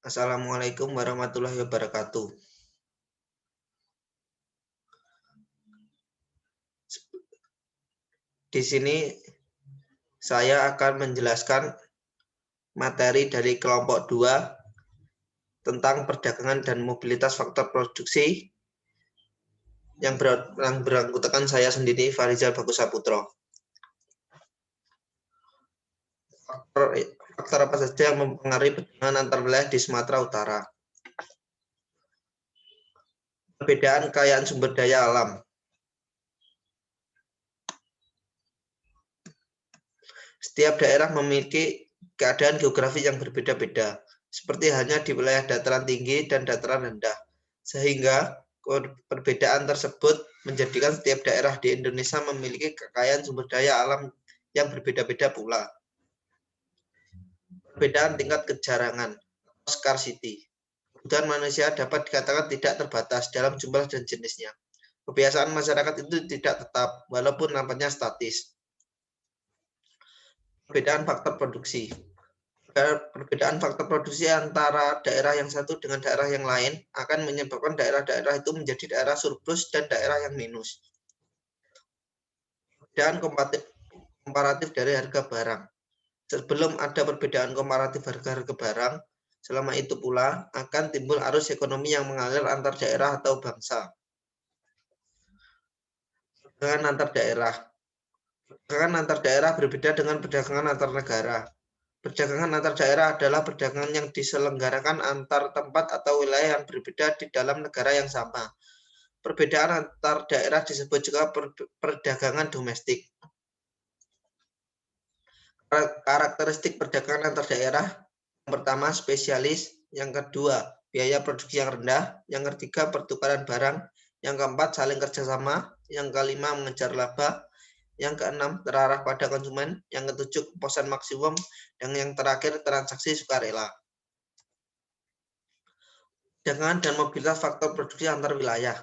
Assalamualaikum warahmatullahi wabarakatuh. Di sini saya akan menjelaskan materi dari kelompok 2 tentang perdagangan dan mobilitas faktor produksi yang beranggotakan saya sendiri, Farizal Bagus Saputro. Faktor apa saja yang mempengaruhi perdagangan antar wilayah di Sumatera Utara? Perbedaan kekayaan sumber daya alam. Setiap daerah memiliki keadaan geografi yang berbeda-beda, seperti halnya di wilayah dataran tinggi dan dataran rendah, sehingga perbedaan tersebut menjadikan setiap daerah di Indonesia memiliki kekayaan sumber daya alam yang berbeda-beda pula. Perbedaan tingkat kejarangan, scarcity. Kebutuhan manusia dapat dikatakan tidak terbatas dalam jumlah dan jenisnya. Kebiasaan masyarakat itu tidak tetap, walaupun nampaknya statis. Perbedaan faktor produksi. Perbedaan faktor produksi antara daerah yang satu dengan daerah yang lain akan menyebabkan daerah-daerah itu menjadi daerah surplus dan daerah yang minus. Perbedaan komparatif dari harga barang. Sebelum ada perbedaan komparatif harga barang, selama itu pula akan timbul arus ekonomi yang mengalir antar daerah atau bangsa. Perdagangan antar daerah. Perdagangan antar daerah berbeda dengan perdagangan antar negara. Perdagangan antar daerah adalah perdagangan yang diselenggarakan antar tempat atau wilayah yang berbeda di dalam negara yang sama. Perbedaan antar daerah disebut juga perdagangan domestik. Karakteristik perdagangan antar daerah: yang pertama, spesialis; yang kedua, biaya produksi yang rendah; yang ketiga, pertukaran barang; yang keempat, saling kerjasama; yang kelima, mengejar laba; yang keenam, terarah pada konsumen; yang ketujuh, kepuasan maksimum; dan yang terakhir, transaksi sukarela. Perdagangan dan mobilitas faktor produksi antar wilayah.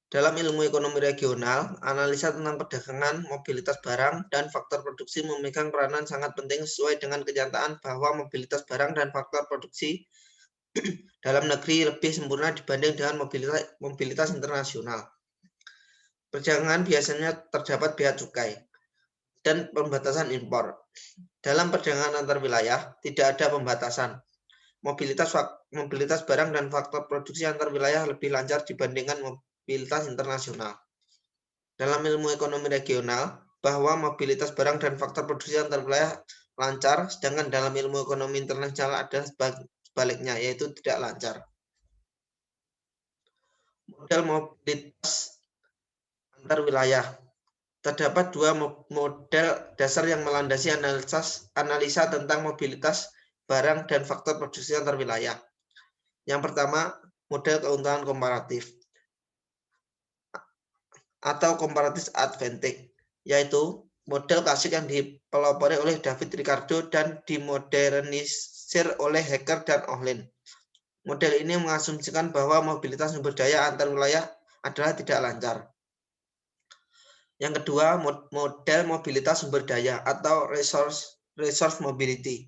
Dalam ilmu ekonomi regional, analisa tentang perdagangan, mobilitas barang, dan faktor produksi memegang peranan sangat penting sesuai dengan kenyataan bahwa mobilitas barang dan faktor produksi dalam negeri lebih sempurna dibanding dengan mobilitas internasional. Perdagangan biasanya terdapat bea cukai dan pembatasan impor. Dalam perdagangan antar wilayah, tidak ada pembatasan. Mobilitas barang dan faktor produksi antar wilayah lebih lancar dibandingkan mobilitas internasional. Dalam ilmu ekonomi regional, bahwa mobilitas barang dan faktor produksi antar wilayah lancar, sedangkan dalam ilmu ekonomi internasional ada sebaliknya, yaitu tidak lancar. Model mobilitas antar wilayah. Terdapat dua model dasar yang melandasi analisa tentang mobilitas barang dan faktor produksi antar wilayah. Yang pertama, model keuntungan komparatif atau comparative advantage, yaitu model klasik yang dipelopori oleh David Ricardo dan dimodernisir oleh Hacker dan Ohlin. Model ini mengasumsikan bahwa mobilitas sumber daya antar wilayah adalah tidak lancar. Yang kedua, model mobilitas sumber daya atau resource mobility,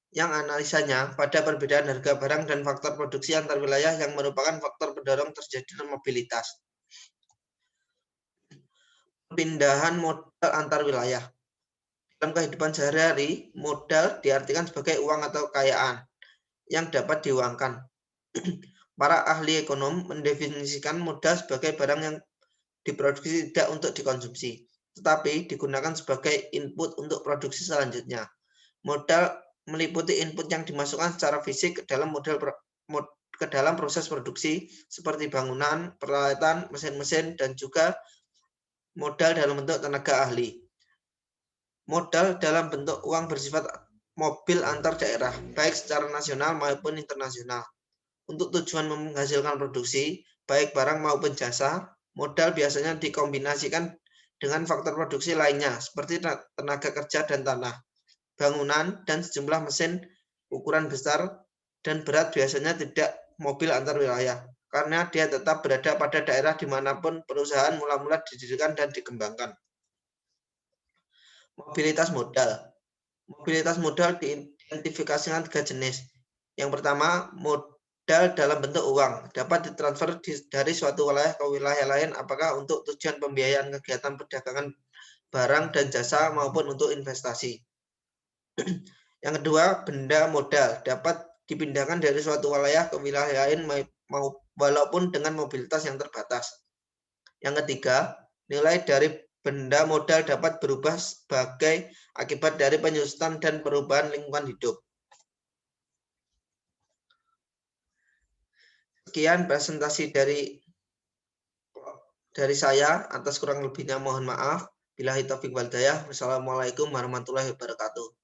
yang analisanya pada perbedaan harga barang dan faktor produksi antar wilayah yang merupakan faktor pendorong terjadinya mobilitas. Pindahan modal antar wilayah. Dalam kehidupan sehari-hari, modal diartikan sebagai uang atau kekayaan yang dapat diuangkan. Para ahli ekonom mendefinisikan modal sebagai barang yang diproduksi tidak untuk dikonsumsi, tetapi digunakan sebagai input untuk produksi selanjutnya. Modal meliputi input yang dimasukkan secara fisik ke dalam proses produksi, seperti bangunan, peralatan, mesin-mesin, dan juga modal dalam bentuk tenaga ahli. Modal dalam bentuk uang bersifat mobil antar daerah, baik secara nasional maupun internasional. Untuk tujuan menghasilkan produksi, baik barang maupun jasa, modal biasanya dikombinasikan dengan faktor produksi lainnya, seperti tenaga kerja dan tanah, bangunan, dan sejumlah mesin ukuran besar dan berat, biasanya tidak mobil antar wilayah, karena dia tetap berada pada daerah dimanapun perusahaan mula-mula didirikan dan dikembangkan. Mobilitas modal. Mobilitas modal diidentifikasikan tiga jenis, Yang pertama, modal dalam bentuk uang dapat ditransfer dari suatu wilayah ke wilayah lain apakah untuk tujuan pembiayaan kegiatan perdagangan barang dan jasa maupun untuk investasi. Yang kedua, benda modal dapat dipindahkan dari suatu wilayah ke wilayah lain walaupun dengan mobilitas yang terbatas. Yang ketiga, nilai dari benda modal dapat berubah sebagai akibat dari penyusutan dan perubahan lingkungan hidup. Sekian presentasi dari saya, atas kurang lebihnya mohon maaf. Billahi taufiq wal hidayah. Wassalamualaikum warahmatullahi wabarakatuh.